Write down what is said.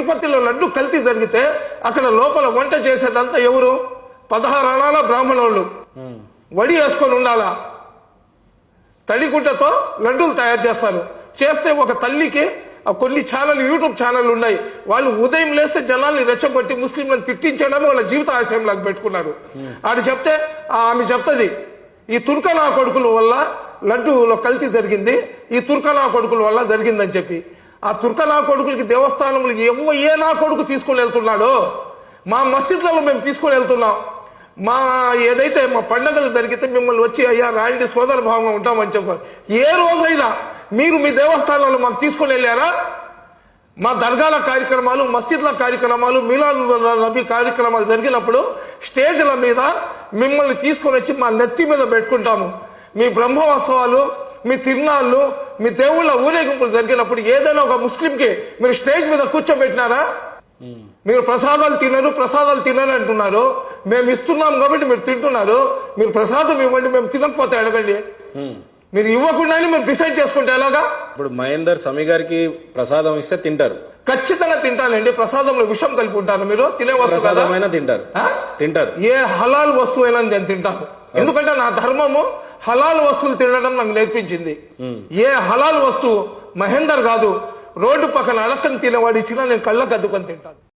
తిరుపతిలో లడ్డు కల్తీ జరిగితే అక్కడ లోపల వంట చేసేదంతా ఎవరు? 16 అణాల బ్రాహ్మణోళ్ళు వడి వేసుకొని ఉండాలా. తడిగుడ్డతో లడ్డూలు తయారు చేస్తారు. చేస్తే ఒక తల్లికి కొన్ని ఛానల్, యూట్యూబ్ ఛానల్ ఉన్నాయి, వాళ్ళు ఉదయం లేస్తే జనాల్ని రెచ్చగొట్టి ముస్లింలను తిట్టించడమే వాళ్ళ జీవిత ఆశయంలాగా పెట్టుకున్నారు. ఆడు చెప్తే ఆమె చెప్తుంది, ఈ తుర్కనా కొడుకుల వల్ల లడ్డూలో కల్తీ జరిగింది, ఈ తుర్కనా కొడుకుల వల్ల జరిగిందని చెప్పి. ఆ తుర్కనా కొడుకులకి దేవస్థానంలోకి ఏ నా కొడుకు తీసుకొని వెళ్తున్నాడో మా మసీద్లలో మేము తీసుకొని వెళ్తున్నాం. మా ఏదైతే మా పండుగలు జరిగితే మిమ్మల్ని వచ్చి అయ్యా రాయండి, సోదర భావంగా ఉంటామని చెప్పారు. ఏ రోజైనా మీరు మీ దేవస్థానాల్లో మాకు తీసుకొని వెళ్ళారా? మా దర్గాల కార్యక్రమాలు, మస్జిద్ల కార్యక్రమాలు, మిలాద్ నబీ కార్యక్రమాలు జరిగినప్పుడు స్టేజ్ల మీద మిమ్మల్ని తీసుకొని వచ్చి మా నెత్తి మీద పెట్టుకుంటాము. మీ బ్రహ్మోత్సవాలు, మీ తిరునాళ్ళు, మీ దేవుళ్ళ ఊరేగింపులు జరిగినప్పుడు ఏదైనా ఒక ముస్లింకి మీరు స్టేజ్ మీద కూర్చోబెట్టినారా? మీరు ప్రసాదాలు తినరు అంటున్నారు. మేము ఇస్తున్నాం కాబట్టి మీరు తింటున్నారు. మీరు ప్రసాదం ఇవ్వండి, మేము తినకపోతే అడగండి. మీరు ఇవ్వకుండానే మీరు డిసైడ్ చేసుకుంటే ఎలాగా? ఇప్పుడు మహేందర్ సమీ గారికి ప్రసాదం ఇస్తే తింటారు. ఖచ్చితంగా తింటానండి. ప్రసాదంలో విషం కలిపి ఉంటారు. మీరు తినే వస్తువు తింటారు. ఏ హలాల్ వస్తువు అయినా నేను తింటాను. ఎందుకంటే నా ధర్మము హలాల్ వస్తువులు తినడం నాకు నేర్పించింది. ఏ హలాల్ వస్తువు మహేందర్ కాదు, రోడ్డు పక్కన అడక్కని తినేవాడు ఇచ్చినా నేను కళ్ళకు అద్దుకొని తింటాను.